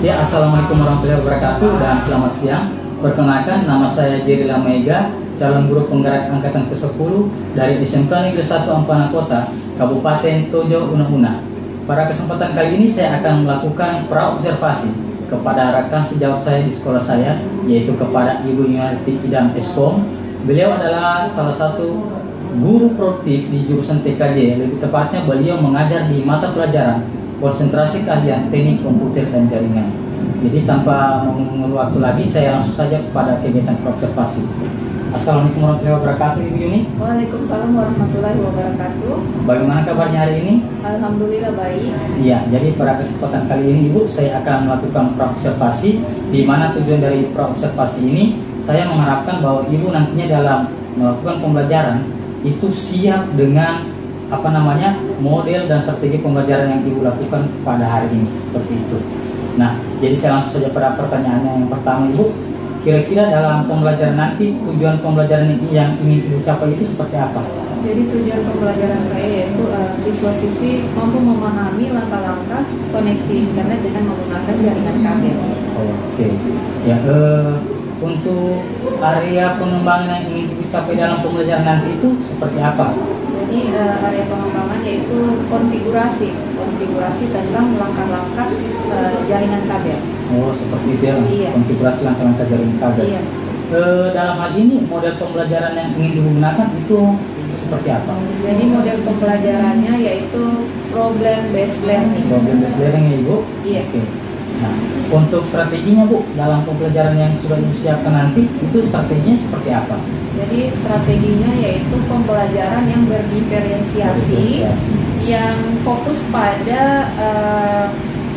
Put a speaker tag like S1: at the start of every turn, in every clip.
S1: Ya, assalamualaikum warahmatullahi wabarakatuh dan selamat siang. Perkenalkan, nama saya Jerry Lamega, calon guru penggerak angkatan ke-10 dari SMK Negeri 1 Ampana Kota, Kabupaten Tojo, Una. Pada kesempatan kali ini saya akan melakukan praobservasi kepada rekan sejawat saya di sekolah saya, yaitu kepada Ibu Yuniarti Idam Eskom. Beliau adalah salah satu guru produktif di jurusan TKJ, lebih tepatnya beliau mengajar di mata pelajaran konsentrasi keahlian teknik komputer dan jaringan. Jadi tanpa mengulur waktu lagi, saya langsung saja kepada kegiatan observasi. Assalamualaikum warahmatullahi wabarakatuh, Ibu Yuni.
S2: Waalaikumsalam warahmatullahi wabarakatuh.
S1: Bagaimana kabarnya hari ini?
S2: Alhamdulillah baik.
S1: Iya, jadi pada kesempatan kali ini Ibu, saya akan melakukan praobservasi, di mana tujuan dari praobservasi ini saya mengharapkan bahwa Ibu nantinya dalam melakukan pembelajaran itu siap dengan model dan strategi pembelajaran yang Ibu lakukan pada hari ini, seperti itu. Nah, jadi saya langsung saja pada pertanyaannya yang pertama, Ibu. Kira-kira dalam pembelajaran nanti tujuan pembelajaran yang ingin Ibu capai itu seperti apa?
S2: Jadi tujuan pembelajaran saya yaitu siswa-siswi mampu memahami langkah-langkah koneksi internet dengan menggunakan jaringan kabel.
S1: Oke. Ya, untuk area pengembangan yang ingin Ibu capai dalam pembelajaran nanti itu seperti apa?
S2: Jadi area pengembangan yaitu konfigurasi tentang langkah-langkah jaringan kabel.
S1: Oh, seperti itu ya.
S2: Iya.
S1: Konfigurasi langkah-langkah jaringan kabel.
S2: Iya.
S1: Dalam hal ini model pembelajaran yang ingin digunakan itu seperti apa?
S2: Jadi model pembelajarannya yaitu problem based learning.
S1: Problem based learning ya, Ibu?
S2: Iya.
S1: Oke. Nah, untuk strateginya, Bu, dalam pembelajaran yang sudah Ibu siapkan nanti, itu strateginya seperti apa?
S2: Jadi strateginya yaitu pembelajaran yang berdiferensiasi, yang fokus pada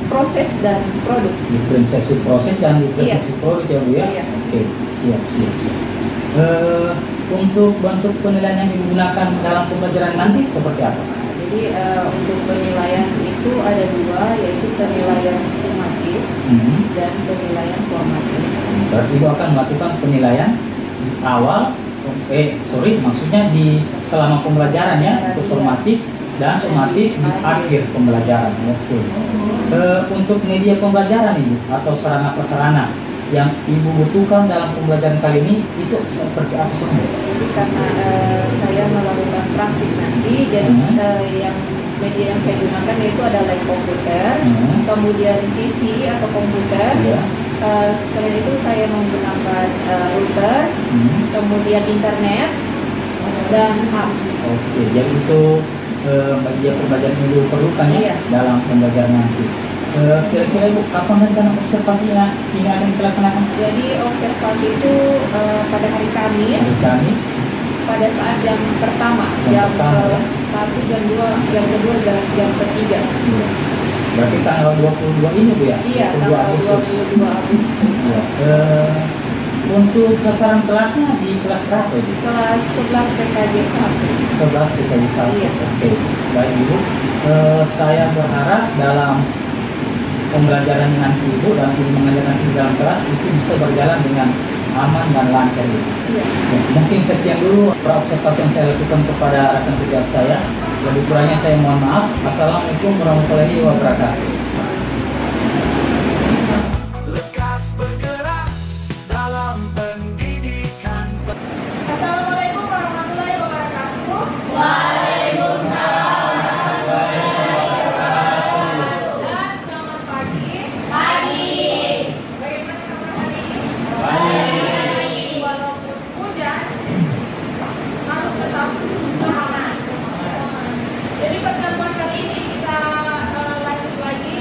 S2: proses dan produk.
S1: Diferensiasi proses dan diferensiasi produk ya, Bu ya?
S2: Iya.
S1: Oke, siap. Untuk bentuk penilaian yang digunakan dalam pembelajaran nanti seperti apa?
S2: Jadi untuk penilaian itu ada dua, yaitu penilaian sumatif dan penilaian formatif.
S1: Berarti Ibu akan melakukan penilaian di awal, maksudnya di selama pembelajaran ya, untuk formatif dan sumatif di akhir pembelajaran. Oke. Untuk media pembelajaran Ibu atau sarana prasarana yang Ibu butuhkan dalam pembelajaran kali ini itu seperti apa sih?
S2: Jadi karena saya melakukan praktik nanti, jadi yang media yang saya gunakan yaitu adalah komputer, kemudian PC atau komputer. Selain itu saya menggunakan router, kemudian internet dan hub.
S1: Oke, jadi itu media pembelajaran yang Ibu perlukan ya dalam pembelajaran nanti. Kira-kira Ibu kapan rencana observasinya ini akan dilaksanakan?
S2: Jadi observasi itu pada hari Kamis. Pada saat jam pertama, jam 1, jam 2, jam kedua, dan jam ketiga.
S1: Berarti tanggal 22 ini, Bu ya?
S2: Iya, tanggal 22 Agustus.
S1: Untuk sasaran kelasnya di kelas berapa itu?
S2: Kelas 11 TKJ 1.
S1: 11 TKJ 1.
S2: Iya.
S1: Oke, baik Ibu. Saya berharap dalam pembelajaran nanti Ibu dan Ibu mengajar nanti dalam kelas itu bisa berjalan dengan aman dan lancar.
S2: Iya.
S1: Mungkin sekian dulu praobservasi yang saya lakukan kepada rekan sejawat saya. Lebih kurangnya saya mohon maaf. Assalamualaikum warahmatullahi wabarakatuh.
S3: Lekas bergerak dalam pendidikan.
S2: Assalamualaikum warahmatullahi wabarakatuh. Dan selamat pagi. Bagaimana kabar hari ini? Walaupun hujan, harus tetap semangat. Jadi pertemuan kali ini kita lanjut lagi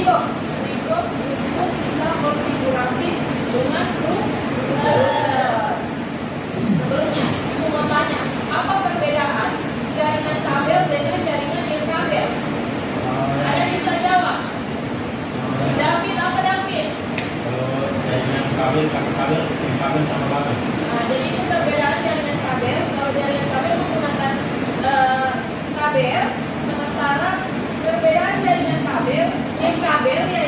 S2: Redox. Redox itu kita konfigurasi dengan router. Sebelumnya, Ibu mau tanya, apa perbedaan jaringan kabel dengan jaringan nirkabel? Ada bisa jawab? David apa David?
S4: Kalau jaringan kabel, kabel sama kabel.
S2: Nah, jadi itu perbedaan jaringan kabel. Kalau jaringan kabel menggunakan kabel, sementara perbedaan jaringan kabel, kabel ya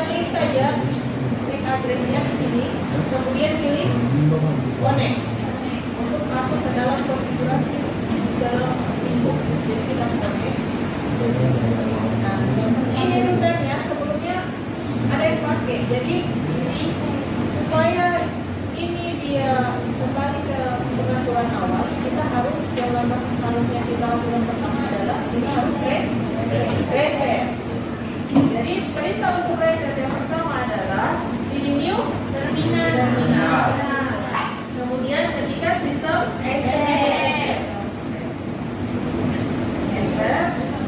S2: klik saja, klik addressnya di sini, kemudian pilih connect untuk masuk ke dalam konfigurasi dalam inbox. Jadi kita connect. Nah, ini routernya sebelumnya ada yang pakai. Jadi supaya ini dia kembali ke pengaturan awal, kita harus harusnya kita lakukan pertama adalah kita harus reset. Jadi perintah untuk reset yang pertama adalah di new terminal. Kemudian ketikkan sistem enter.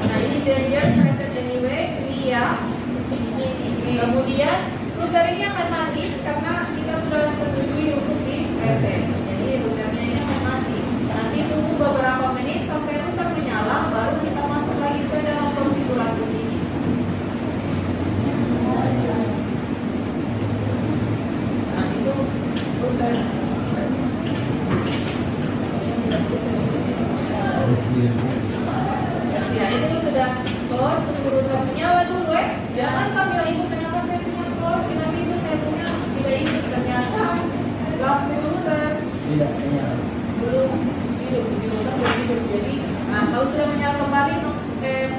S2: Nah ini dangerous reset anyway via. Kemudian router ini akan mati karena kita sudah setujui untuk di reset. Jadi routernya ini akan mati. Nanti tunggu beberapa menit sampai router menyala, baru kita masuk lagi ke dalam konfigurasi sini. Nah itu router. Ya itu sudah close, tunggu router menyala dulu ya. Jangan kamu yang ikut kenapa saya punya close, kenapa itu saya punya tidak ikut, ternyata lampu router
S1: Tidak menyala.
S2: belum hidup, router belum hidup. Jadi kalau sudah menyala kembali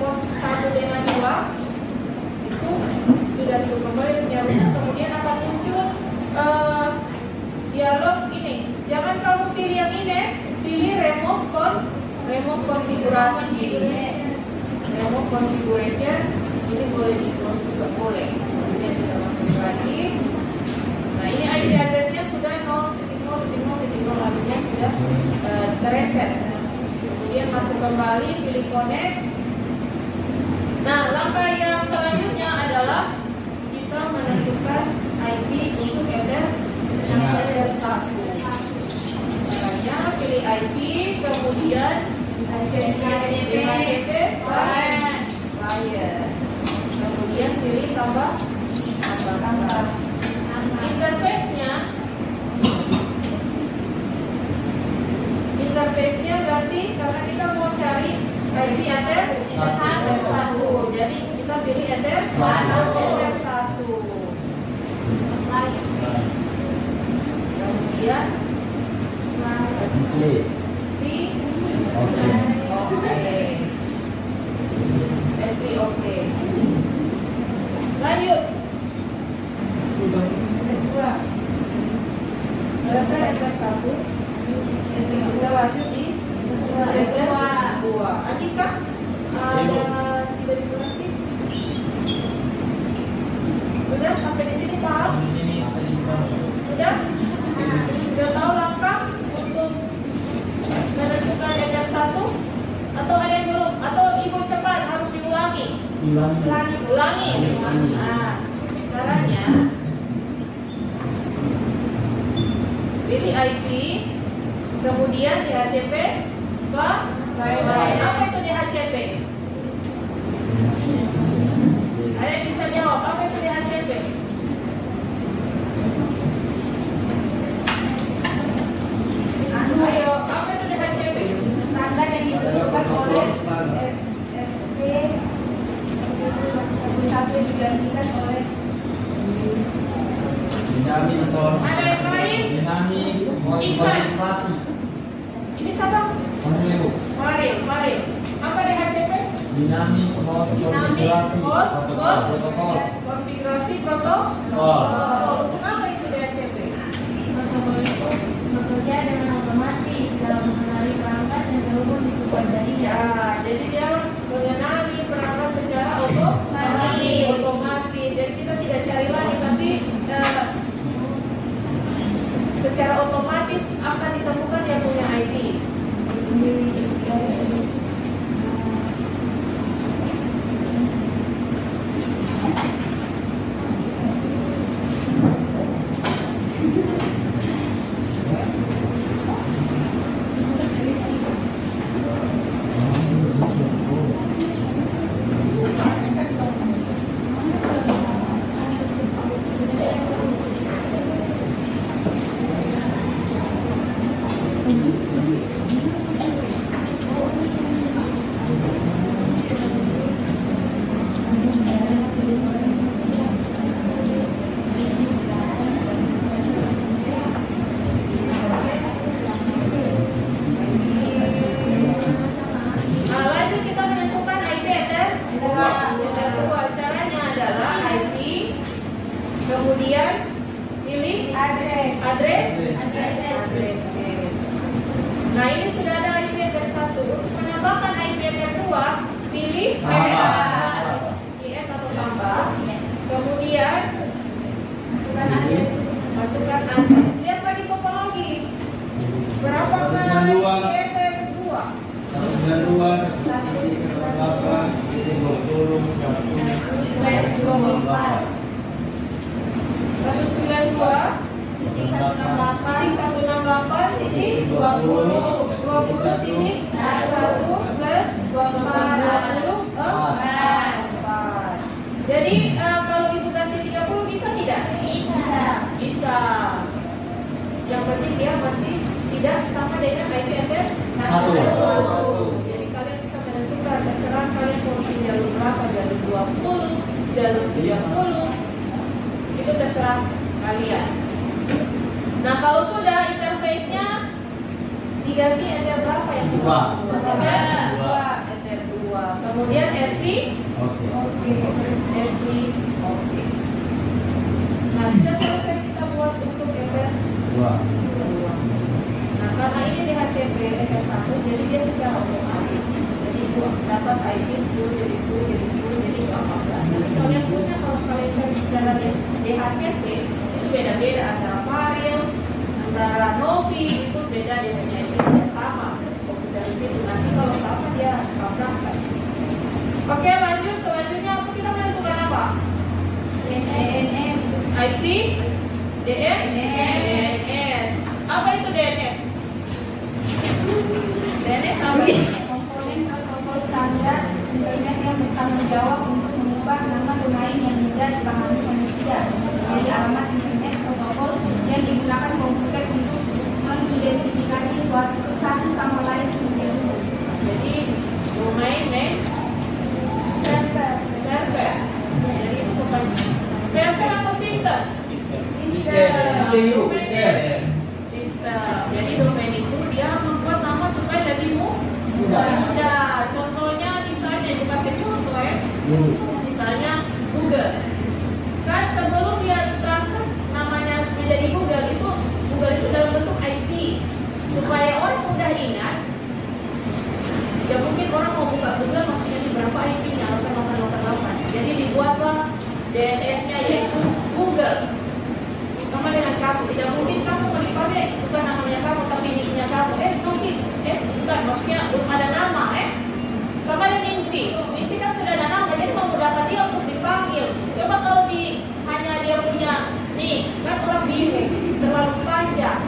S2: port 1 dengan 2 itu sudah hidup kembali router, kemudian akan muncul dialog ini. Jangan kamu pilih yang ini, pilih remote konfigurasi. Remote configuration ini boleh di close juga boleh. Kemudian kita masuk lagi. Nah ini IP addressnya sudah 0.0.0.0, artinya sudah terreset. Kemudian masuk kembali, pilih connect. Nah langkah yang selanjutnya adalah kita menentukan IP untuk header 1. Caranya pilih IP, kemudian DHCP file. Kemudian pilih tambah. Interface-nya ganti karena kita mau cari IP header 1. Jadi kita pilih header 1. Kemudian Oke. Lanjut. Selesai header 1. Kita lanjut di header 2. Andika ada tidak dimengerti? Sudah sampai di sini paham? Sudah? Sudah tahu langkah untuk menentukan header 1? Atau ada yang belum? Atau ibu cepat harus diulangi? Ulangi. Nah, caranya pilih IP, kemudian DHCP ke bye. Apa itu DHCP? Ada yang bisa jawab? Apa itu DHCP? Ayo, apa itu DHCP? Standar yang ditentukan oleh RFC, tapi digantikan oleh ada yang lain? Ihsan. Ini siapa? Mari. Apa DHCP?
S4: Dinamik
S2: host konfigurasi protokol. Apa itu DHCP?
S5: Protokol itu bekerja dengan otomatis dalam mengenali perangkat yang terhubung di sebuah jaringan.
S2: Ya, jadi dia mengenali perangkat secara otomatis. Jadi kita tidak cari lagi, tapi secara otomatis akan ditemukan yang punya IP. Kemudian pilih addresses. Nah, ini sudah ada IP address 1. Untuk menambahkan IP address 2, pilih atau tambah. Kemudian masukkan address. Lihat lagi topologi. Berapa kali IP address 2? 192.168.20.124. Jadi kalau ibu ganti 30 bisa tidak? Bisa. Yang penting dia masih tidak sama dengan IP address 1. Jadi kalian bisa menentukan terserah kalian mau pilih jalur berapa, jalur 20, jalur 30, itu terserah kalian. Nah, kalau sudah interface-nya diganti enter berapa yang kedua? Enter 2. Kemudian RT. RT. Nah, sudah selesai kita buat untuk enter 2. Nah, karena ini DHCP enter 1, jadi dia secara otomatis. Jadi dapat IP 10 jadi 10 jadi 10 jadi 18. Jadi kalian punya, kalau kalian cari dalam DHCP itu beda-beda antara Varil, antara Novi, itu beda, dia punya IP tidak sama. Komputer itu nanti kalau sama dia tabrakan. Oke, lanjut. Selanjutnya kita menentukan apa?
S5: DNS.
S2: IP, DNS. Apa itu DNS? DNS apa?
S5: Komponen protokol standar internet yang bertanggung jawab untuk mengubah nama domain yang tidak dipahami manusia menjadi alamat internet protokol yang digunakan komputer untuk mengidentifikasi satu sama lain menjadi umum.
S2: Jadi domain name server. Jadi itu bukan server atau sistem. Sistem. Jadi domain itu dia membuat nama supaya lebih mudah. Contohnya misalnya dikasih contoh ya. Misalnya Google. Kan sebelum dia transfer namanya menjadi Google itu dalam bentuk IP supaya orang mudah ingat. Ya mungkin orang mau buka Google masih jadi berapa IP-nya 8888. Jadi dibuatlah DNS-nya yaitu Google. Sama dengan kamu, tidak mungkin kamu mau dipakai bukan namanya kamu tapi nicknya kamu. Bukan, maksudnya belum ada nama sama dengan Ningsi kan sudah ada nama, jadi memudahkan dia untuk dipanggil. Coba kalau hanya dia punya nih, kan orang bingung, terlalu panjang.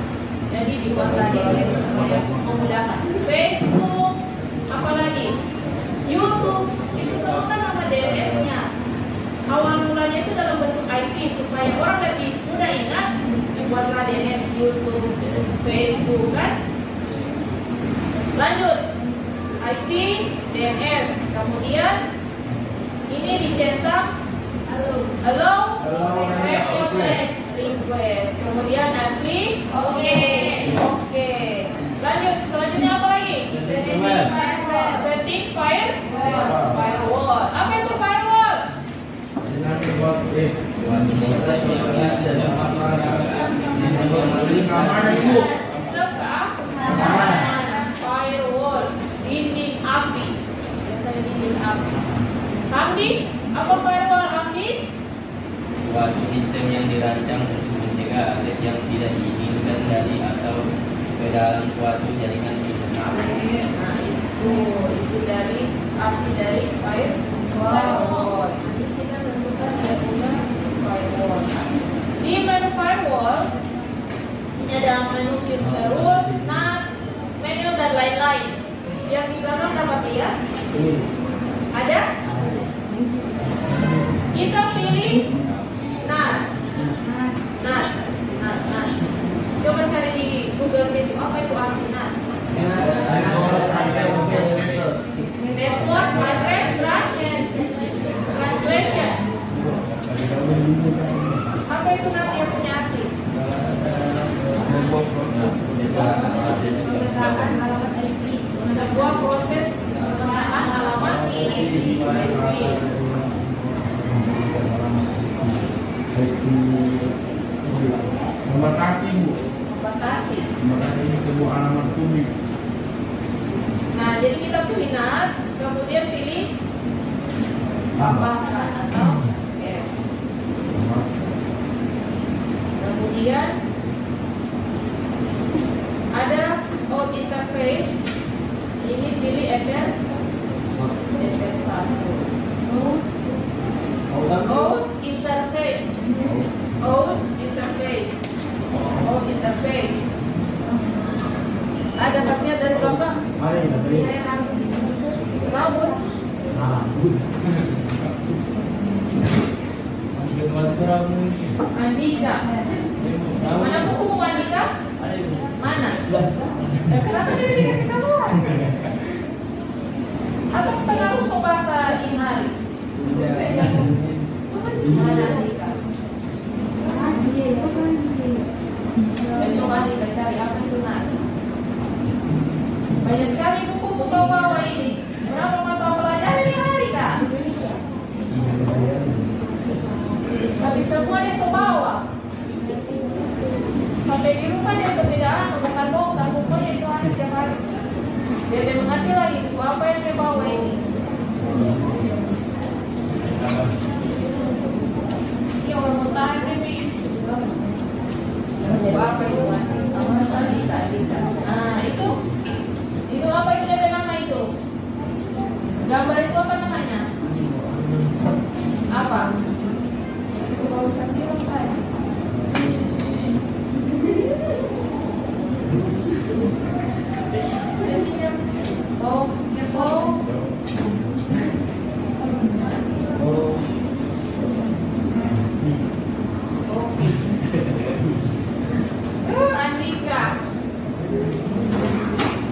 S2: Jadi dibuatlah DNS supaya memudahkan. Facebook, apalagi YouTube, itu semua kan nama DNS-nya. Awal mulanya itu dalam bentuk IP supaya orang lebih mudah ingat. Dibuatlah DNS YouTube, Facebook kan. Lanjut, IP, DNS, kemudian ini dicetak hello request, kemudian nanti oke. Lanjut, selanjutnya apa lagi? Setting firewall. Apa itu firewall? Sistem keamanan. Firewall, dinding api. Biasanya dinding api. Hamdi, apa firewall Hamdi?
S6: Suatu sistem yang dirancang untuk mencegah akses yang tidak diinginkan dari atau ke dalam suatu jaringan internal.
S2: Nah, itu dari arti dari firewall. Nanti kita tentukan dia punya firewall. Di menu firewall ini ada menu filter rules, NAT, menu dan lain-lain. Yang di belakang dapat lihat? Ada? Kita pilih NAT. Coba cari di Google situ apa itu arti NAT. Network Address Translation. Apa itu NAT yang punya arti? Sebuah proses pemetaan alamat IP.
S4: Membatasi Bu.
S2: Membatasi.
S4: Membatasi sebuah alamat publik.
S2: Nah, jadi kita pilih not, kemudian pilih tambahkan atau add. Kemudian ada out interface. Ini pilih enter 1. Out interface. Out interface. Out interface. Ada katanya dari belakang. Rambut. Andika. Mana buku Andika? Mana? Kenapa dia dikasih kamuan? Atau pengaruh bahasa Imari? Mana Andika? Coba Andika cari apa itu nanti. Banyak sekali buku-buku bawah ini. Berapa mata pelajaran yang hari Kak? Tapi semua dia sebawa. Sampai di rumah dia tidak bukan bongkar, pokoknya itu hari tiap hari. Dia tidak mengerti lagi buku apa yang dia bawa ini. Ini orang mau tahan ini. Buku apa itu? Andika. Nah itu. Itu apa itu dari nama itu? Gambar itu apa namanya? Apa? Itu mau sendiri saya.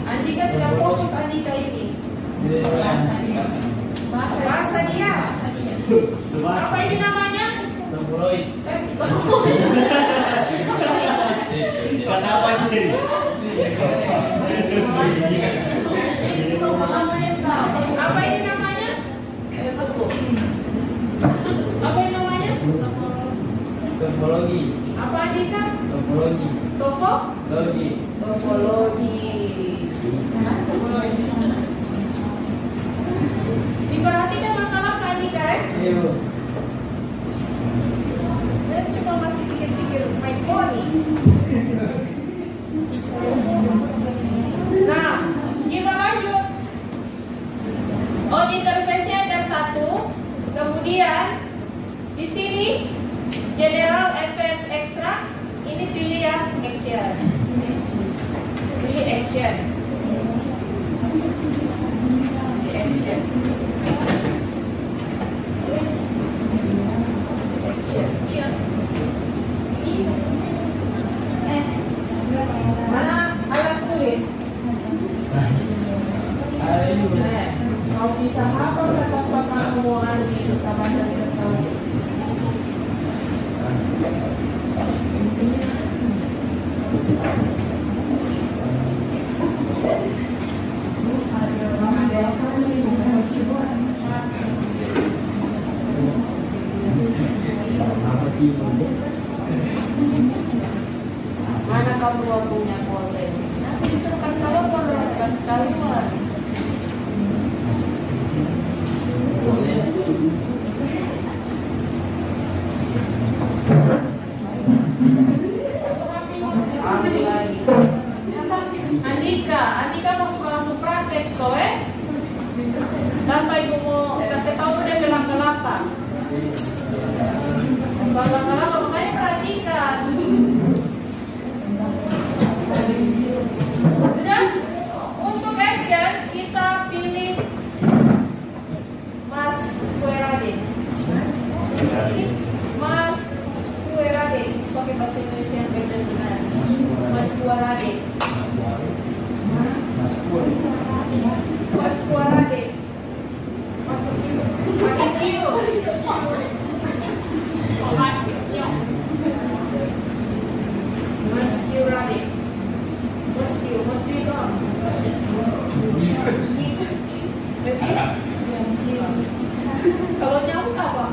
S2: Andika tidak fokus Andika ini. Bahasa dia. Apa ini namanya?
S6: Tabloid.
S2: Apa ini namanya? Apa ini namanya?
S6: Topologi.
S2: Apa Andika?
S6: Topologi.
S2: Topologi. Diperhatikan langkah-langkah Andika
S6: Iya Bu.
S2: Dan coba masih pikir-pikir main poni. Nah, kita lanjut. Oh, intervensi enter 1. Kemudian di sini general, advance, extra. Ini pilih yang action. Pilih action. Pilih action. Mana alat tulis? Kau bisa hafal kata-kata kamu nanti itu sama dari kesalahan. Mana kamu punya folder? Nanti disuruh kasih tahu folder, kasih tahu. Andika mau langsung praktek, tanpa ibu mau kasih tahu dia belakang-belakang. Belakang-belakang makanya perhatikan. Sudah? Untuk action kita pilih Mas Kuerade. Mas Kuerade. Pakai bahasa Indonesia yang beda dengan Mas Kuerade. Mas Kuerade. Pakai Q. Mas Kuerade. Mas Q dong. Kalau nyamuk apa?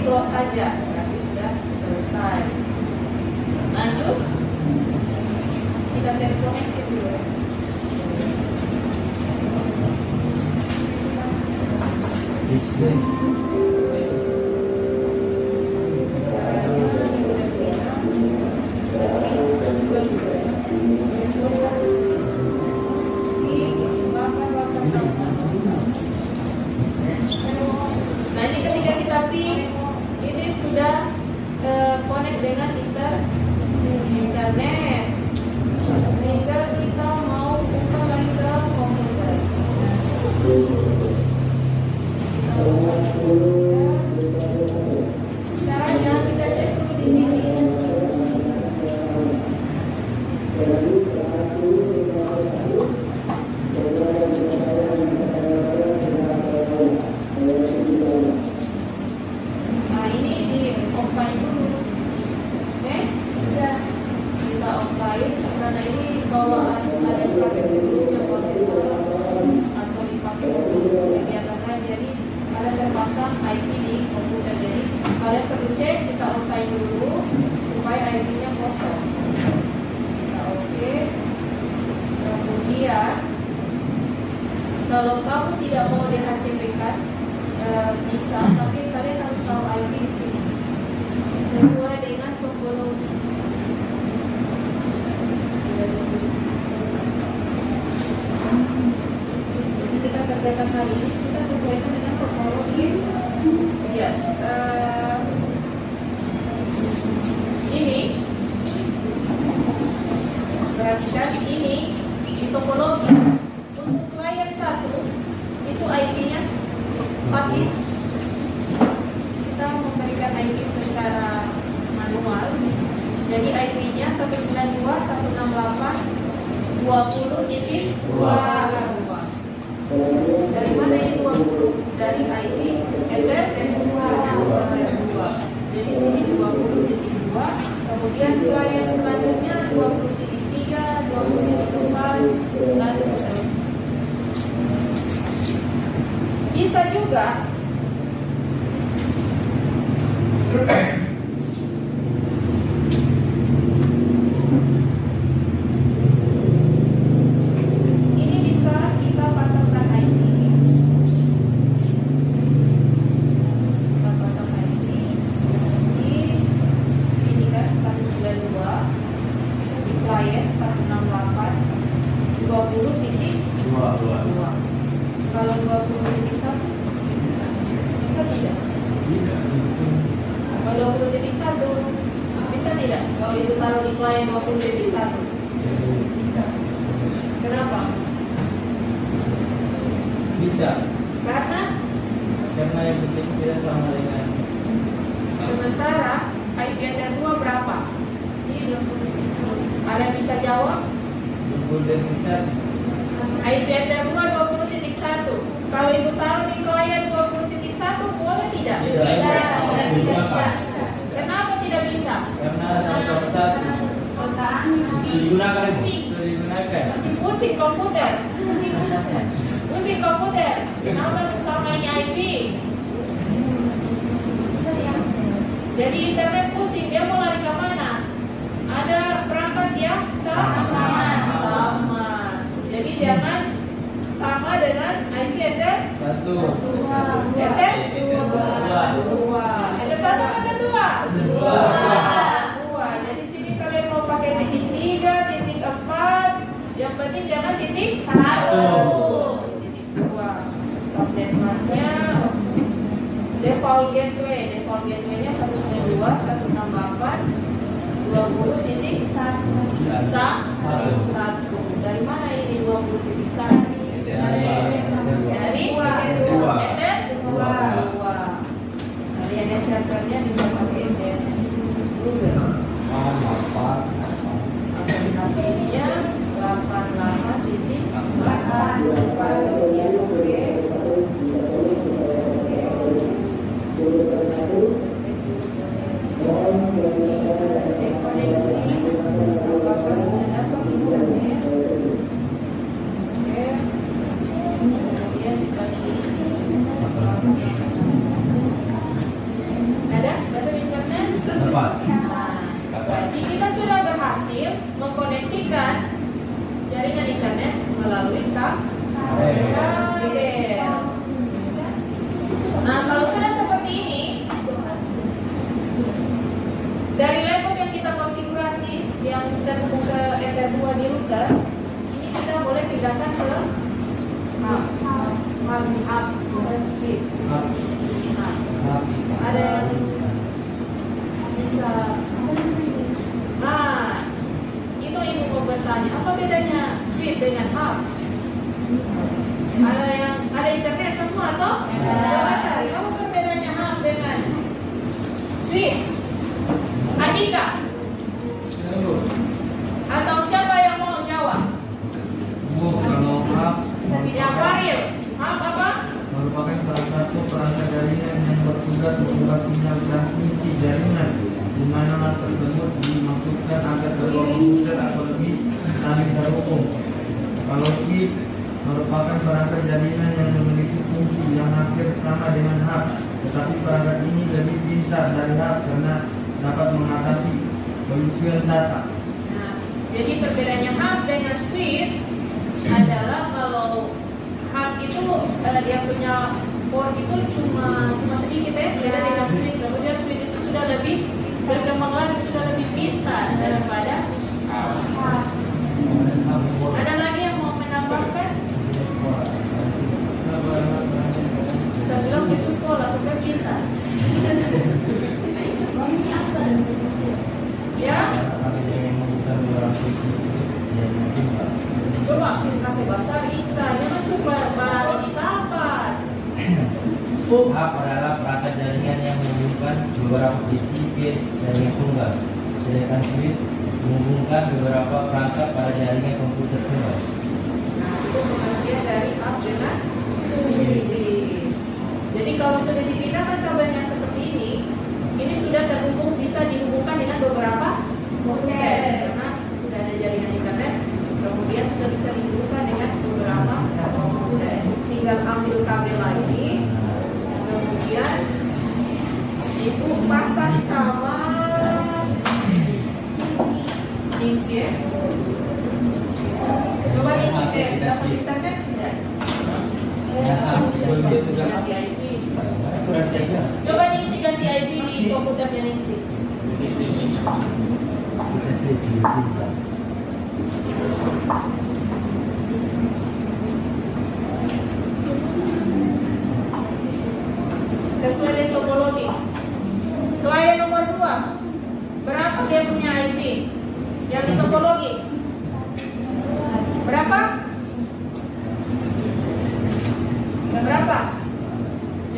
S2: close saja, berarti sudah selesai. Lanjut, kita tes koneksi dulu ya. Nah ini ketika kita pin, ini sudah connect dengan internet. Tinggal kita mau buka lagi ke komputer. Caranya kita cek dulu di sini. Nah ini di offline dulu, oke? Kita offline karena ini bawaan ada pakai sebelumnya atau dipakai untuk kegiatan lain. Jadi ada terpasang IP di komputer. Jadi kalian perlu cek, kita offline dulu supaya IP-nya kosong. Nah, oke. Kemudian kalau kamu tidak mau DHCP kan bisa, tapi kalian harus tahu IP di sini sesuai dengan topologi. Jadi kita kerjakan hari ini, kita sesuaikan dengan topologi. Ya, ini perhatikan ini di topologi. Untuk klien 1 itu IP-nya statis. Kita memberikan IP secara manual. Jadi IP-nya 192.168.20.2. Dari mana ini 20? Dari IP Ether 2. Jadi sini 20.2. Kemudian klien selanjutnya 20.3, 20.4, lalu bisa juga ini bisa kita pasangkan IP. Kita pasang IP di sini kan 192 di klien 168.20.2. Kalau 20.1 bisa tidak? Kalau 20.1 bisa tidak? Kalau itu taruh di klien 20.1. Kenapa?
S6: Bisa.
S2: Karena
S6: Yang penting tidak sama dengan
S2: sementara IP Ether 2 berapa? Ini 20. Ada yang bisa jawab?
S6: 20.1.
S2: IP Ether 2 20.1. Kalau ibu taruh di klien 20.1 boleh tidak?
S6: Tidak.
S2: Kenapa tidak bisa?
S6: Karena sama-sama satu. Digunakan.
S2: Pusing komputer. Pusing komputer. Kenapa sama ini IP? Jadi internet pusing, dia mau lari ke mana? Ada perangkat yang sama. Jadi jangan sama dengan IP Ether 1. Ether 2. Ether 1 atau 2? Jadi sini kalian mau pakai titik 3, titik 4, yang penting jangan titik 1. Titik 2. Subnetnya default gateway-nya 192.168.20.1. Dari mana ini 20.1? Dari 2. Dari NS servernya bisa pakai NS Google. Aplikasinya 88.4. up dan sweet? Up. Ada yang bisa? Itu ibu mau bertanya, apa bedanya sweet dengan up? Ada internet semua toh? Coba cari, apa bedanya up dengan sweet? Andika? Atau siapa yang mau jawab?
S7: Kalau hub
S2: Yang Faril, hub apa?
S7: merupakan salah satu perangkat jaringan yang bertugas membuat sinyal transmisi jaringan, di mana hal tersebut dimaksudkan agar kedua komputer atau lebih saling terhubung. Kalau switch merupakan perangkat jaringan yang memiliki fungsi yang hampir sama dengan hub, tetapi perangkat ini lebih pintar dari hub karena dapat mengatasi pengisian data.
S2: Nah, jadi perbedaannya hub dengan switch adalah kalau hub itu dia punya port itu cuma sedikit ya, beda dengan switch. Kemudian switch itu sudah lebih berkembang lagi, sudah lebih pintar daripada hub. Ada lagi yang mau menambahkan? Bisa bilang itu sekolah supaya pintar. Ya? Coba kasih bahasa Isa, dia masuk baru di kapan?
S6: Hub adalah perangkat jaringan yang menghubungkan beberapa PC pin jaringan tunggal, sedangkan switch menghubungkan beberapa perangkat pada jaringan komputer tunggal.
S2: Nah, itu pengertian dari hub dengan switch. Jadi kalau sudah dipindahkan kabelnya seperti ini sudah terhubung, bisa dihubungkan dengan beberapa komputer karena sudah ada jaringan internet. Kemudian sudah bisa dihubungkan dengan beberapa komputer. Tinggal ambil kabel lagi, kemudian ibu pasang sama DC ya. Coba isi tes, dapat internet tidak? Coba diisi ganti ID di komputernya Ningsi. Sesuai dengan topologi. Klien nomor 2, berapa dia punya IP? Yang di topologi berapa? Berapa?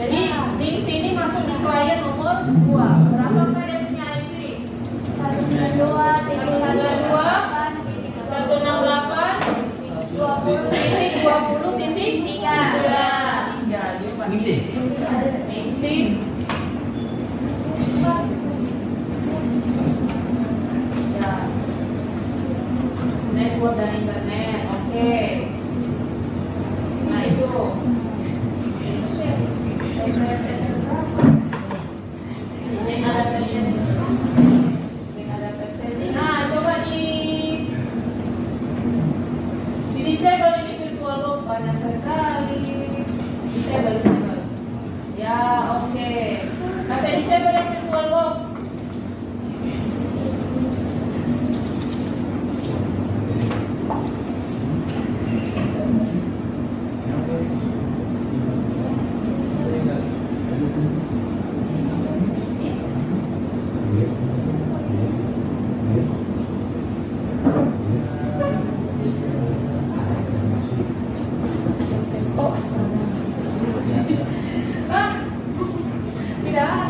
S2: Jadi link sini masuk di klien nomor 2. Berapa kan dia punya IP? 128.20.3. Network dan internet, oke. Nah itu. Nah coba di disable ini VirtualBox, panas sekali. Disable. Ya oke. Kasih disable yang VirtualBox. Tidak.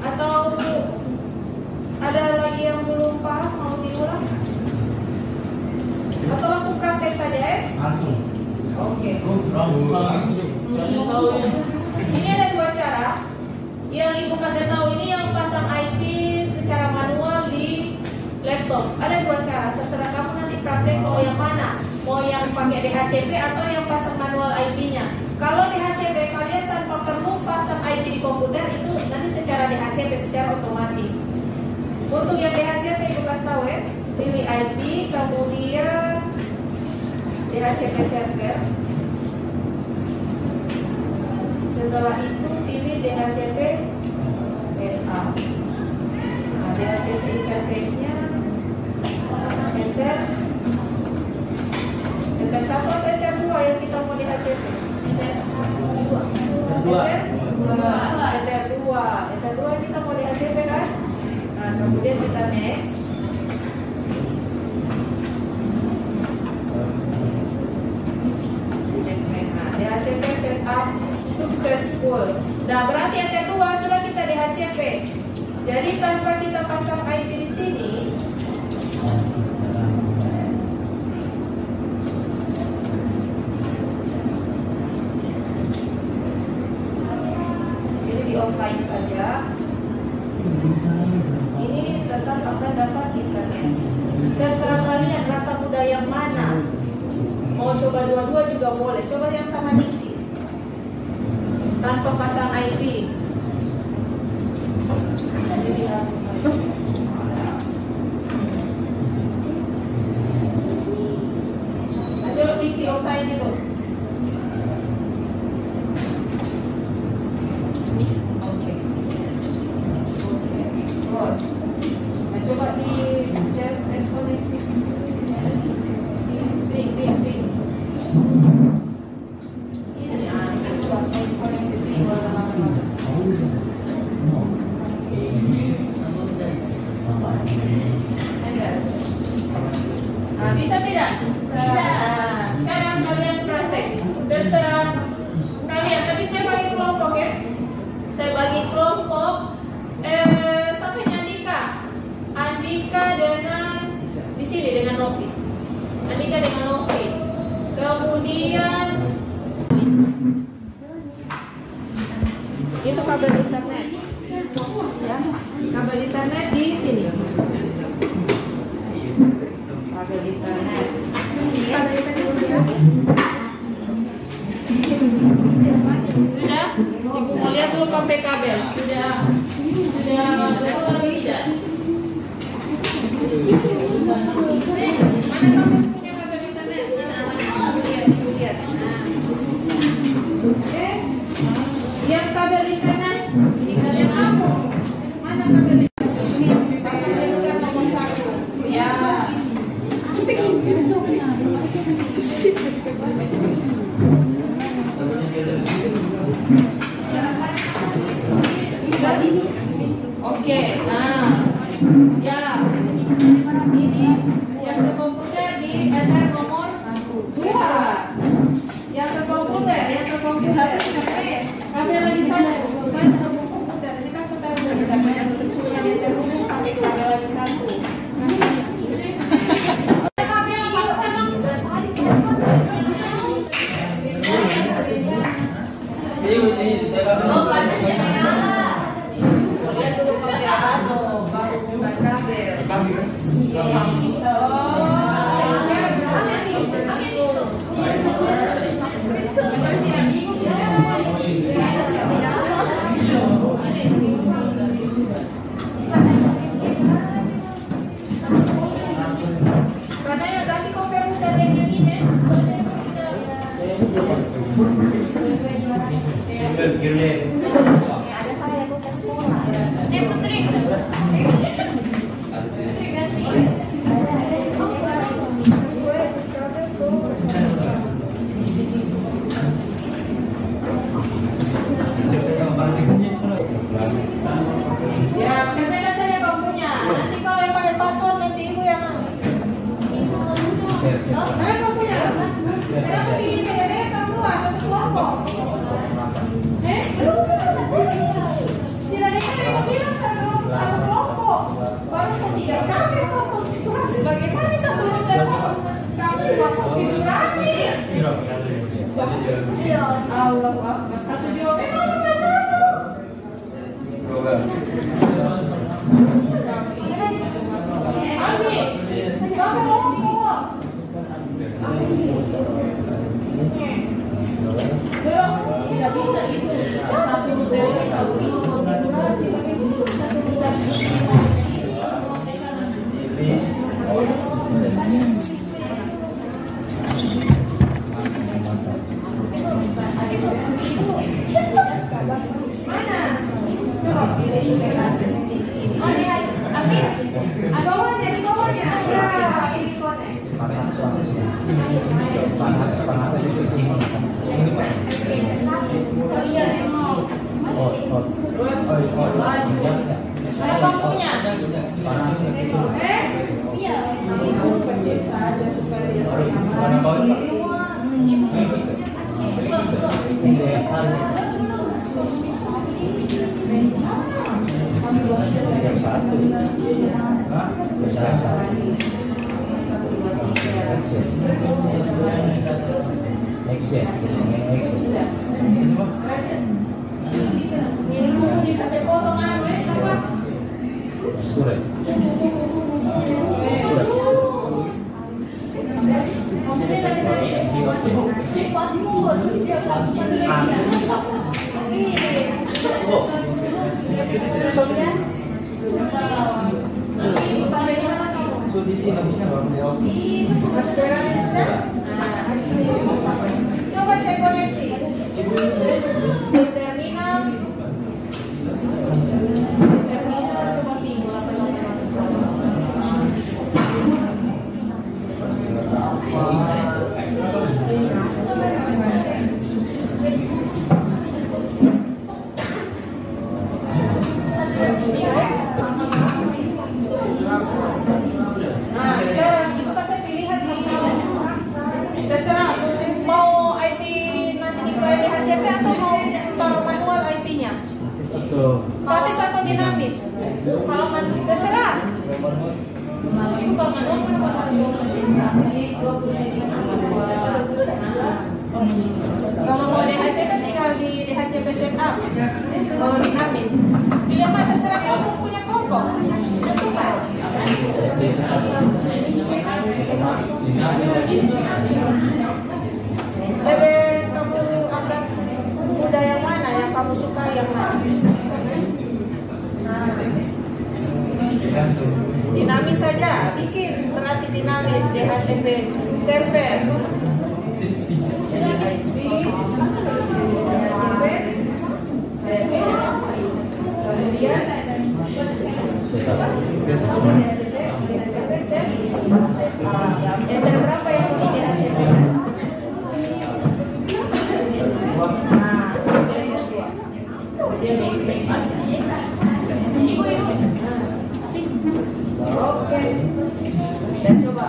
S2: Atau ada lagi yang belum paham mau diulang? Atau langsung praktek saja ya?
S6: Langsung.
S2: Oke.
S4: Langsung.
S2: Ini ada dua cara. Yang ibu kasih tahu ini yang pasang IP secara manual di laptop. Ada dua cara. Terserah kamu nanti praktek mau yang mana. Mau yang pakai DHCP atau yang pasang manual IP-nya. Kalau DHCP kalian tanpa perlu pasang IP di komputer, itu nanti secara DHCP secara otomatis. Untuk yang DHCP ibu kasih tahu ya. Pilih IP, kemudian DHCP server. Setelah itu pilih DHCP setup. Nah, DHCP interface-nya enter. Enter 1 atau enter 2 yang kita mau DHCP? Enter 2. Enter 2 kita mau DHCP kan? Nah, kemudian kita next. DHCP setup successful. Nah, berarti yang kedua sudah kita DHCP. Jadi tanpa kita pasang IP di sini, ini di offline saja. Ini tetap akan dapat internet. Terserah kalian rasa muda yang mana. Mau coba dua-dua juga boleh. Coba yang sama diksi tanpa pasang IP. Nah, coba diksi offline dulu. Oke. Terus. Nah, coba di chat koneksi. Ping. Ini coba koneksi ping. Nah, bisa tidak? Bisa. Sekarang kalian praktek. Terserah kalian. Tapi saya bagi kelompok ya. Saya bagi kelompok. Sampai Andika dengan di sini dengan Novi. Andika dengan Novi. Kemudian itu kabel internet. Ya, kabel internet di sini. Kabel internet. Sudah? Ibu mau lihat dulu sampai kabel. Sudah betul atau tidak? Mana kamu punya kabel internet? Lihat. Oke. Yang kabel internet ini kalian aku. Mana kabel internet? Pasang dengan nomor 1. Ya. Oke. Nah. Ya. Ini yang ke komputer di enter nomor 2. Yang ke komputer. Kabel lagi satu. Kan semua komputer. Ini kan sudah karena yang sudah terhubung pakai kabel lagi satu. Lihat dulu pakai apa? Baru buka kabel. Karena ya tadi komputer yang ini ada saya tuh saya sekolah. Putri. Ya, karena saya kamu punya. Nanti kalau yang pakai password nanti ibu yang kamu punya. Sekarang di TDD kamu atau kelompok? Tidak ada. follow up. Satu jawaban nggak satu. Ami, kamu ngomong. Belum, tidak bisa itu. Satu dari kalau itu konfigurasi pakai satu coba cek koneksi terminal coba minggu terserah mau IP nanti di DHCP atau mau taruh manual IP-nya statis atau dinamis kalau manual terserah itu kalau manual kan kalau mau DHCP tinggal di DHCP setup kalau dinamis pilih mah terserah kamu punya kelompok tentukan lebih kamu upload muda yang mana yang kamu suka yang mana? Dinamis saja, bikin berarti dinamis DHCP server. Enter berapa yang di DHCP? Oke, dan coba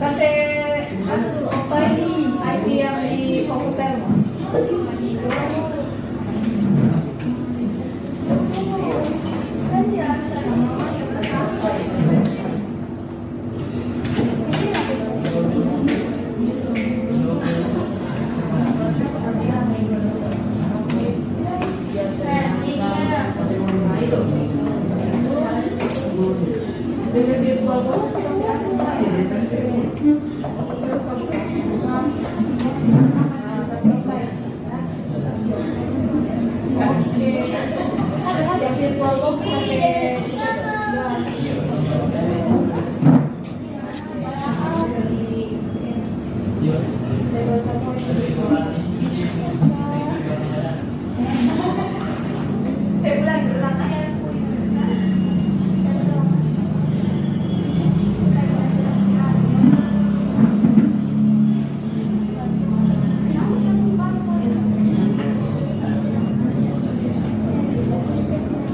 S2: kasih IP yang di komputermu.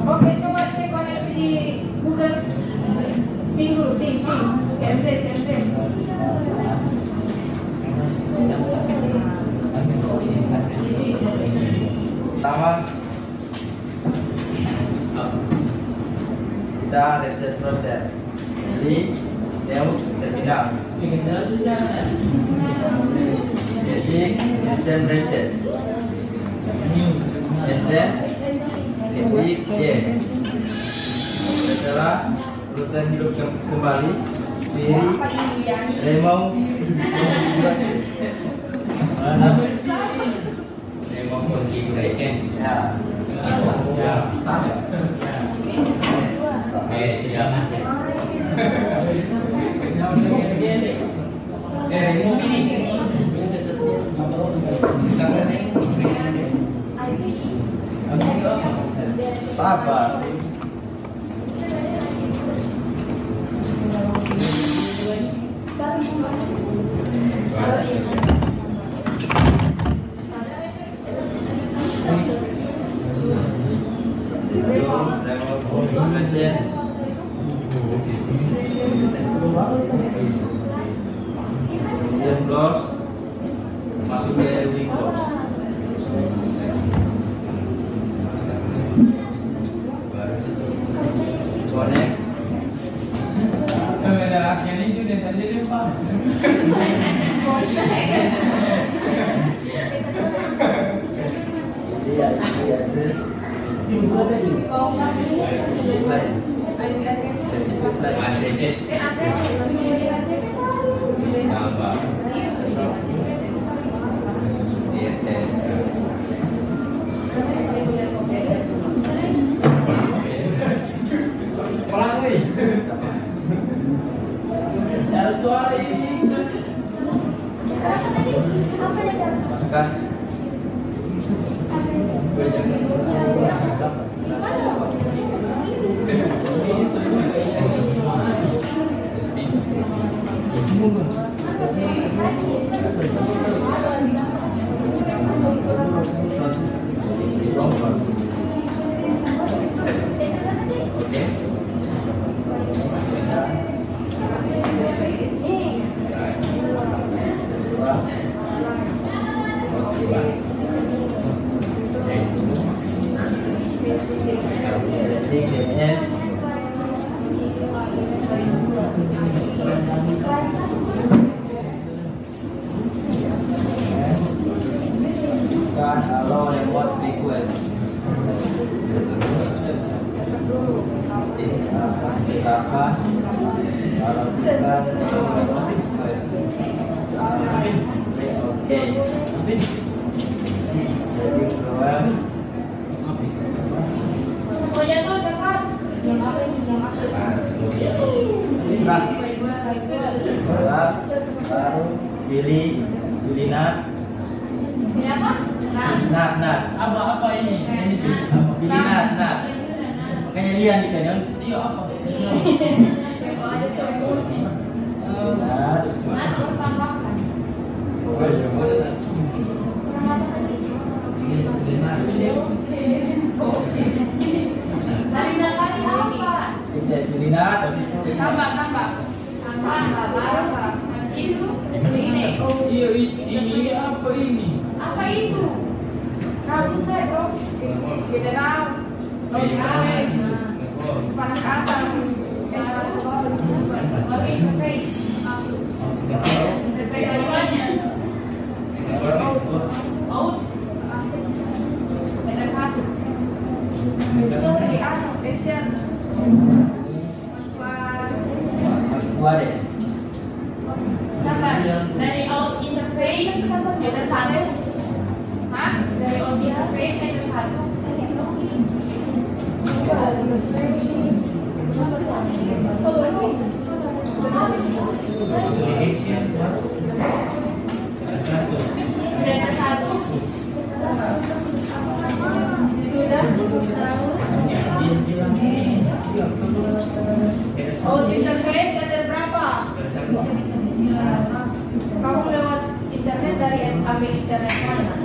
S2: Oke, coba cek koneksi di Google. Ping dulu, ping. CMT.
S6: Pertama, kita reset proses. Jadi, terminal. ketik sistem reset. Enter, ketik Y. Setelah rutan hidup kembali, pilih remove
S4: configuration. Silakan.
S6: Sabar. Kemudian close, masuk ke Windows. Connect. Allow remote request. Kita akan lakukan remote request. Oke. Jadi keluar.
S5: Pokoknya tuh cepat. Yang apa ini? Yang apa?
S6: Nah, keluar, baru pilih nat.
S5: Siapa?
S6: Nat. Apa ini? Pilih nat. Makanya lihat nih kan? Iya apa?
S7: Ini apa ini?
S5: Apa itu? Harus saya bro. General. Logaris. Panas atas. Jangan lagi interface. Interface semuanya. Out. Ada satu. Itu di action.
S6: Masuk deh.
S5: Dari out interface ada satu. Hah? Dari out interface ada satu. Ada satu. Sudah. Out interface ada berapa? Kamu lewat internet dari ambil internet mana?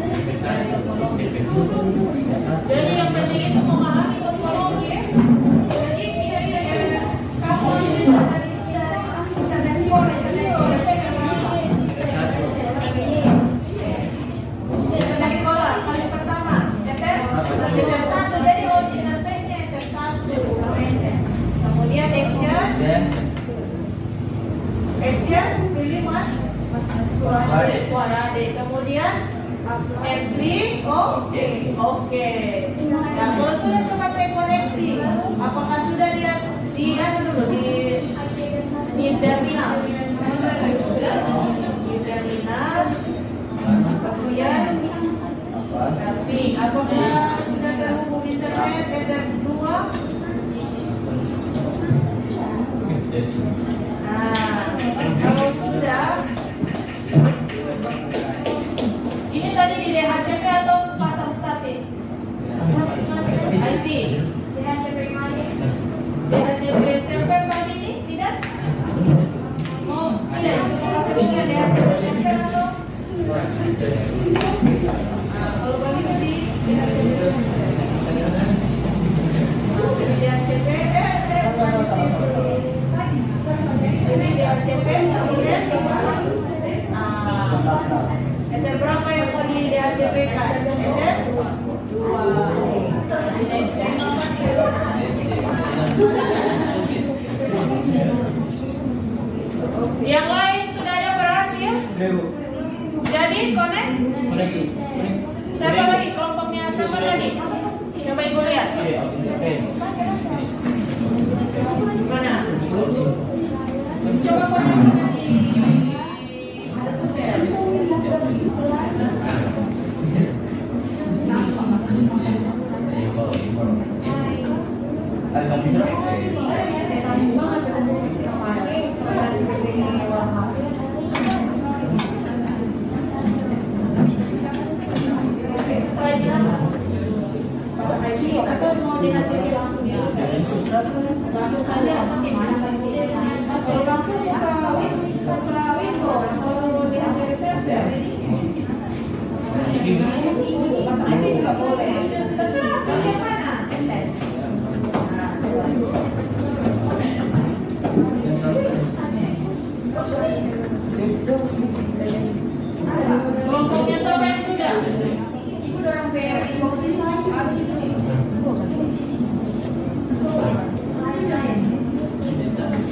S5: Jadi yang penting itu memahami teknologi ya. Jadi iya. Kamu dari internet sore internet sekolah kali pertama, ya kan? Enter satu jadi login interface-nya enter satu. Kemudian action pilih mas. Suara
S2: Kemudian agree, oke. Nah, kalau sudah coba cek koneksi, apakah sudah dia dulu di terminal? Di terminal. Kemudian tapi apakah sudah terhubung internet Ether 2? Nah, kalau sudah, ini tadi di DHCP atau pasang statis? IP. DHCP server tadi ini tidak? Oh, tidak. Pasang dengan DHCP server atau? Nah, kalau bagi tadi DHCP, ini DHCP kemudian Ether berapa yang mau di DHCP kan? Ether 2. Yang lain sudah ada berhasil? Jadi connect? Siapa lagi kelompoknya sama tadi? Coba ibu lihat. Mana? Coba koneksinya di langsung saja kalau langsung buka Windows, kalau di HP server pasang IP juga boleh, terserah pilih yang mana entes. Kelompoknya siapa yang sudah? Ibu dorong PR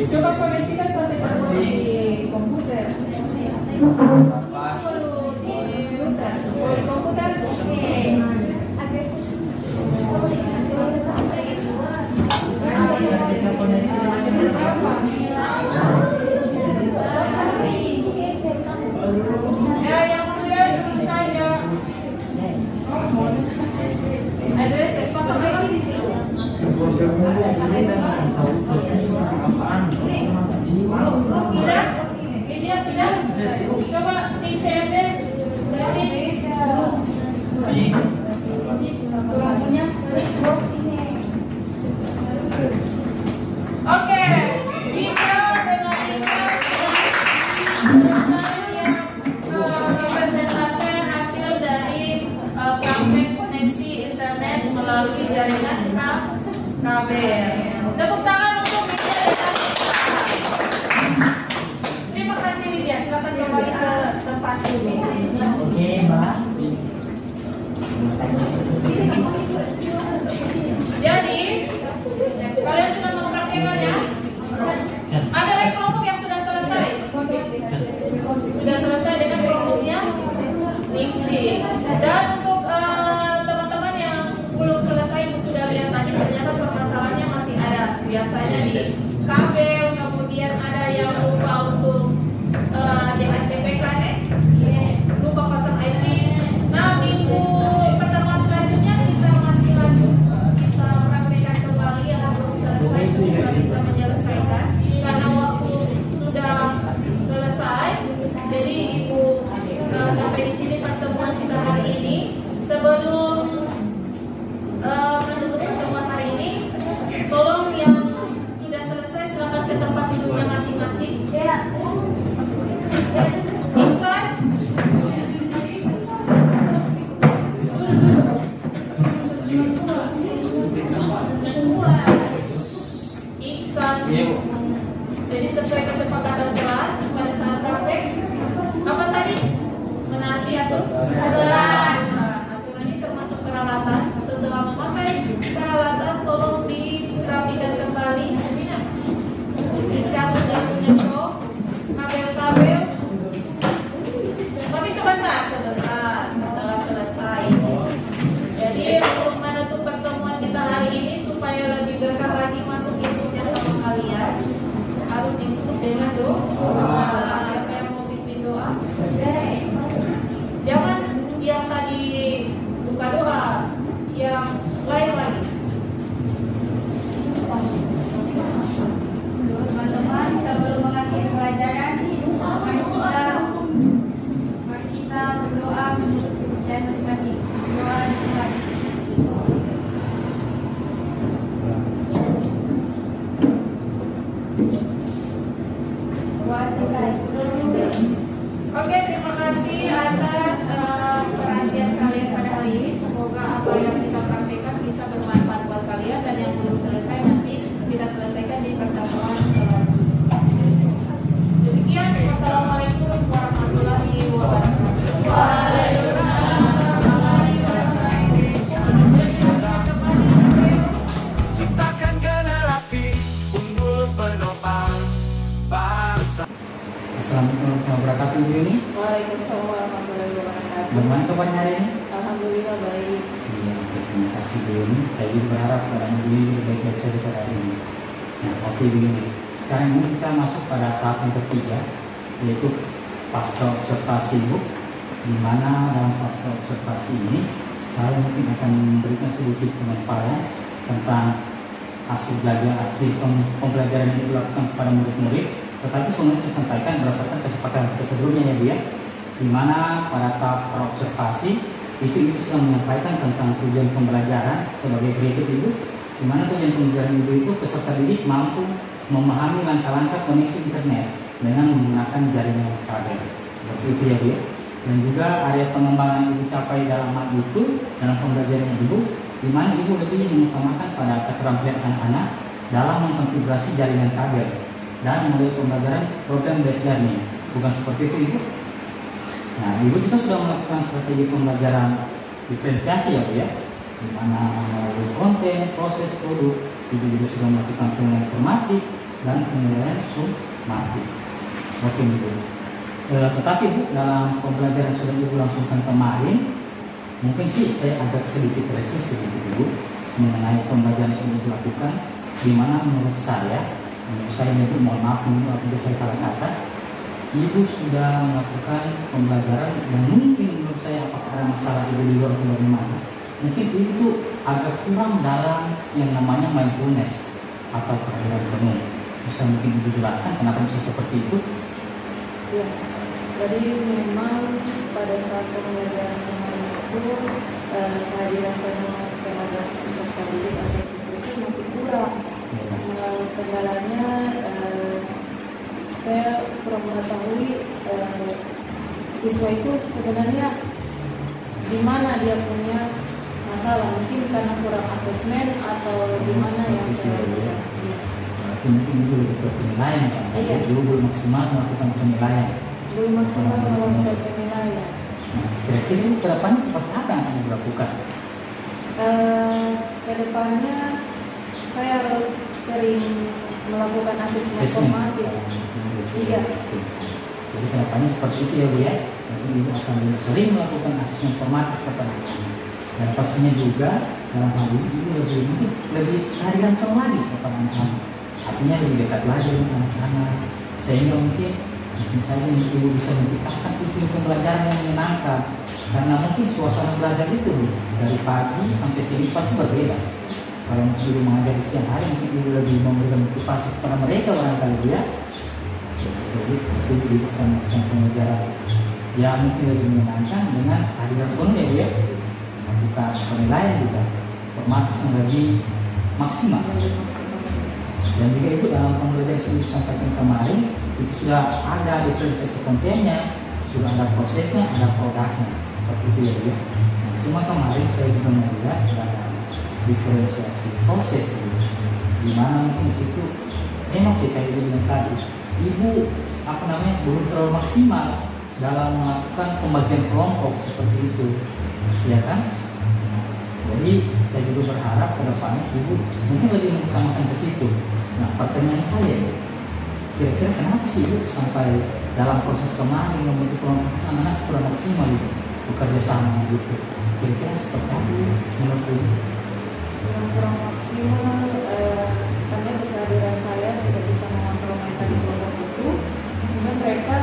S2: coba koneksikan sampai di komputer. Perlu di router. Di komputer. Ya, yang sudah duduk saja. Address pasang lagi di situ. Sudah? Media sudah? Coba TCMD oke, Indra dengan presentasi hasil dari praktek koneksi internet melalui jaringan kabel. Tepuk tangan untuk terima kasih Lydia, silakan kembali ke tempat dulu.
S1: Oke, Mbak.
S2: Jadi kalian sudah mempraktekannya? Ada lagi kelompok yang sudah selesai? Sudah selesai dengan kelompoknya mixing. Dan untuk teman-teman yang belum selesai, sudah lihat tadi ternyata permasalahannya masih ada. Biasanya di kabel, kemudian ada yang lupa untuk DHCP kan, lupa pasang IP. Nah, minggu pertemuan selanjutnya kita masih lanjut, kita praktekkan kembali yang belum selesai sudah bisa menyelesaikan karena waktu sudah selesai. Jadi ibu sampai di sini pertemuan kita hari ini. Sebelum menutup pertemuan hari ini, tolong yang sudah selesai silakan ke tempat duduknya masing-masing. Iksan, jadi sesuai kesepakatan kelas pada saat praktek apa tadi? Menaati aturan. Aturan ini termasuk peralatan. Setelah memakai peralatan, tolong dirapikan kembali, dicabut yang punya kabel-kabel. Tapi sebentar. Waalaikumsalam warahmatullahi wabarakatuh.
S1: Bagaimana kabarnya hari ini?
S2: Alhamdulillah baik.
S1: Iya, terima kasih Bu Yuni. Saya juga berharap keadaan Bu Yuni lebih baik saja pada hari ini. Nah, oke begini. Sekarang ini kita masuk pada tahap yang ketiga, yaitu pasca observasi Bu. Di mana dalam pasca observasi ini saya mungkin akan memberikan sedikit pemaparan tentang hasil belajar, hasil pembelajaran yang dilakukan kepada murid-murid. Tetapi semuanya saya sampaikan berdasarkan kesepakatan sebelumnya ya Bu ya. Di mana pada tahap observasi itu Ibu sudah menyampaikan tentang tujuan pembelajaran sebagai berikut Ibu. Di mana tujuan pembelajaran Ibu itu peserta didik mampu memahami langkah-langkah koneksi internet dengan menggunakan jaringan kabel. Seperti itu ya Bu ya. Dan juga area pengembangan Ibu capai dalam hal itu dalam pembelajaran Ibu, di mana Ibu lebih mengutamakan pada keterampilan anak-anak dalam mengkonfigurasi jaringan kabel dan mulai pembelajaran program based learning. Bukan seperti itu Ibu? Nah, Ibu juga sudah melakukan strategi pembelajaran diferensiasi ya Bu ya, di mana melalui konten, proses, produk. Ibu juga sudah melakukan penilaian formatif dan penilaian summatif. Oke Ibu. Tetapi Bu, dalam pembelajaran sudah Ibu langsungkan kemarin, mungkin sih saya agak sedikit resis sedikit Ibu mengenai pembelajaran yang Ibu lakukan, di mana menurut saya Ibu, mohon maaf apabila saya salah kata, Ibu sudah melakukan pembelajaran yang mungkin menurut saya apakah ada masalah Ibu di luar atau bagaimana, mungkin itu agak kurang dalam yang namanya mindfulness atau kehadiran penuh. Bisa mungkin Ibu jelaskan kenapa bisa seperti itu?
S2: Ya, jadi memang pada saat pembelajaran kemarin itu kehadiran penuh kepada peserta didik atau siswa itu masih kurang. Kendalanya saya kurang mengetahui siswa itu sebenarnya di mana dia punya masalah, mungkin karena kurang asesmen atau di mana yang saya lihat.
S1: Mungkin itu lebih ke penilaian kan?
S2: Iya.
S1: Dulu belum maksimal melakukan penilaian.
S2: Belum maksimal melakukan penilaian.
S1: Nah, kira-kira itu kedepannya seperti apa yang akan dilakukan?
S2: Kedepannya saya harus sering melakukan asesmen formatif. Iya.
S1: Jadi kedepannya seperti itu ya Bu ya. Jadi Ibu akan sering melakukan asesmen formatif kepada anak. Dan pastinya juga dalam hal ini Ibu lebih kehadiran lagi kepada anak-anak. Artinya lebih dekat lagi dengan anak-anak, sehingga mungkin misalnya Ibu bisa menciptakan iklim pembelajaran yang menyenangkan. Karena mungkin suasana belajar itu dari pagi sampai sini pasti berbeda. Kalau Ibu mengajar di siang hari, mungkin Ibu lebih memberikan motivasi kepada mereka barangkali ya. Jadi itu Ibu akan melakukan pembelajaran yang mungkin lebih menyenangkan dengan kehadiran penuh ya Bu ya. Melakukan penilaian juga formatif yang lebih maksimal. Dan juga itu dalam pembelajaran yang disampaikan kemarin itu sudah ada diferensiasi kontennya, sudah ada prosesnya, ada produknya, seperti itu ya Bu. Nah, cuma kemarin saya juga melihat ada diferensiasi proses di mana mungkin di situ memang sih kayak Ibu bilang tadi, Ibu belum terlalu maksimal dalam melakukan pembagian kelompok seperti itu, ya kan? Jadi saya juga berharap ke depannya Ibu mungkin lebih mengutamakan ke situ. Nah, pertanyaan saya, kira-kira kenapa sih Ibu sampai dalam proses kemarin membentuk kelompok anak-anak kurang maksimal itu bekerja sama gitu? Kira-kira seperti apa menurut Ibu?
S2: Kurang maksimal karena kehadiran saya tidak bisa mengontrol mereka di kelompok itu, kemudian mereka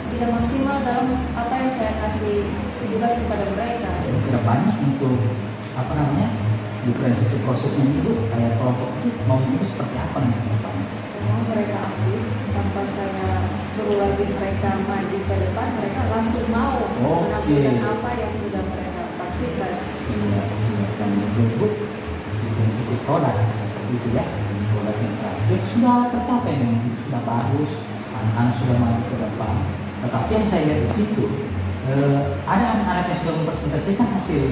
S2: tidak maksimal dalam apa yang saya kasih tugas kepada mereka.
S1: Tidak banyak untuk diferensiasi prosesnya Ibu kayak kelompok itu mau itu seperti apa nanti ke depan?
S2: Semua mereka aktif tanpa saya suruh lagi mereka maju ke depan, mereka langsung mau menampilkan apa yang sudah mereka praktikkan.
S1: Dan Ibu diferensiasi produk seperti itu ya, produk yang terakhir sudah tercapai dengan sudah bagus, anak-anak sudah maju ke depan. Tetapi yang saya lihat di situ ada anak-anak yang sudah mempresentasikan hasil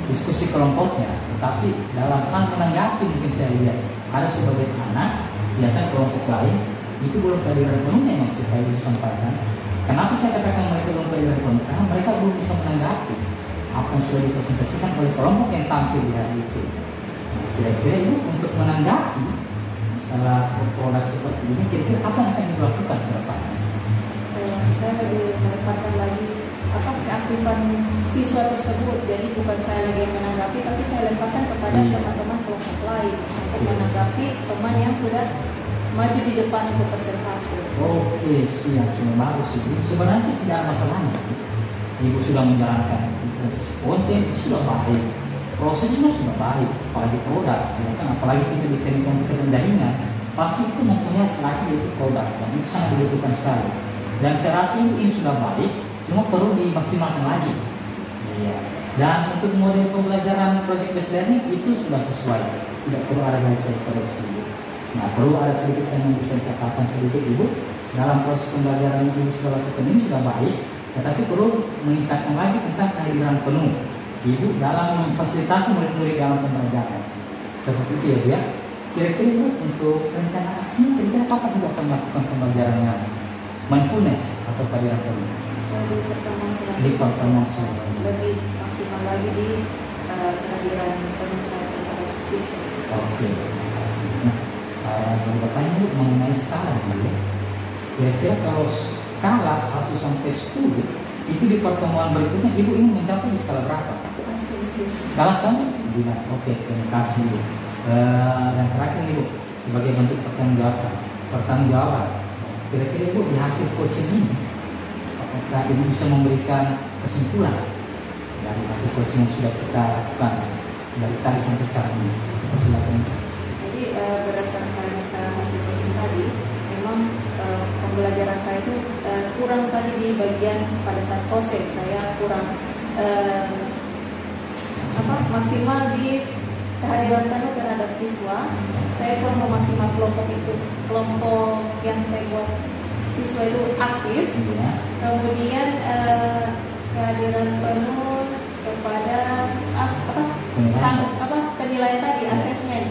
S1: diskusi kelompoknya, tetapi dalam hal menanggapi mungkin saya lihat ada sebagian anak, ya kan kelompok lain itu belum kehadiran penuhnya yang saya sampaikan. Kenapa saya katakan mereka belum kehadiran penuh? Karena mereka belum bisa menanggapi apa yang sudah dipresentasikan oleh kelompok yang tampil di hari itu. Nah, kira-kira Ibu untuk menanggapi masalah produk seperti ini, kira-kira apa yang akan dilakukan ke depan?
S2: saya lebih menempatkan lagi keaktifan siswa tersebut. Jadi bukan saya lagi yang menanggapi, tapi saya lemparkan kepada teman-teman kelompok lain untuk menanggapi teman yang sudah maju di depan untuk presentasi.
S1: Oke, siap, sudah bagus sih. Sebenarnya sih tidak ada masalahnya. Ibu sudah menjalankan konten, sudah baik. Prosesnya sudah baik, apalagi produk, ya kan? Apalagi kita di teknik komputer dan jaringan, pasti itu mempunyai lagi yaitu produk, dan itu sangat dibutuhkan sekali. Dan saya rasa ini sudah baik, cuma perlu dimaksimalkan lagi. Iya. Dan untuk model pembelajaran project based learning itu sudah sesuai, tidak perlu ada yang saya koreksi. Nah, perlu ada sedikit saya memberikan catatan sedikit Ibu dalam proses pembelajaran Ibu sudah lakukan ini sudah baik, tetapi perlu meningkatkan lagi tentang kehadiran penuh Ibu dalam memfasilitasi murid-murid dalam pembelajaran. Seperti itu ya Bu ya. Kira-kira Ibu untuk rencana aksinya kira-kira kapan Ibu akan melakukan pembelajarannya? Mindfulness atau kehadiran penuh? Di pertemuan selanjutnya.
S2: Lebih maksimal lagi di kehadiran penuh saya terhadap siswa.
S1: Oke. Nah, saya mau bertanya Bu mengenai skala ya. Kira-kira kalau skala 1 sampai 10 itu di pertemuan berikutnya Ibu ingin mencapai di skala berapa? Skala 1? Oke, terima kasih Bu. Dan terakhir nih Bu, sebagai bentuk pertanggungjawaban, kira-kira Ibu di hasil coaching ini, apakah Ibu bisa memberikan kesimpulan dari hasil coaching yang sudah kita lakukan dari tadi sampai sekarang ini? Silakan.
S2: Jadi berdasarkan hasil coaching tadi, memang pembelajaran saya itu kurang tadi di bagian pada saat proses saya kurang maksimal di kehadiran penuh terhadap siswa. Saya kurang memaksimal kelompok yang saya buat siswa itu aktif. Kemudian kehadiran penuh kepada penilaian tadi, asesmen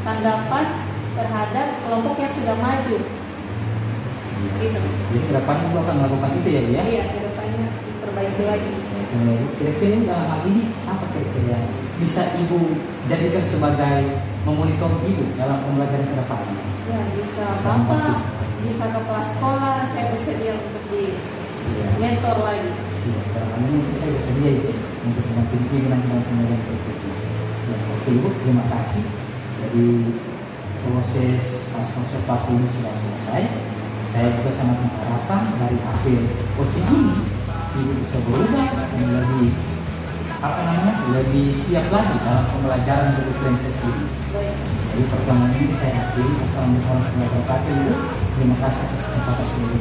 S2: tanggapan terhadap kelompok yang sudah maju. Gitu.
S1: Jadi kedepannya Ibu akan melakukan itu ya Bu ya?
S2: Iya, kedepannya diperbaiki lagi.
S1: Kira-kira dalam hal ini apa kira-kira bisa Ibu jadikan sebagai memonitor Ibu dalam pembelajaran ke depannya?
S2: Ya, bisa Bapak, bisa kepala sekolah, saya bersedia untuk di mentor lagi.
S1: Siap, dalam hal ini saya bersedia itu untuk mendampingi Ibu dalam pembelajaran berikutnya. Ya, oke Ibu, terima kasih. Jadi proses observasi ini sudah selesai. Saya juga sangat mengharapkan dari hasil coaching ini Ibu bisa berubah dan lebih siap lagi dalam pembelajaran berdiferensiasi ini. Jadi pertemuan ini saya akhiri. Assalamualaikum warahmatullahi wabarakatuh. Terima kasih atas kesempatan ini.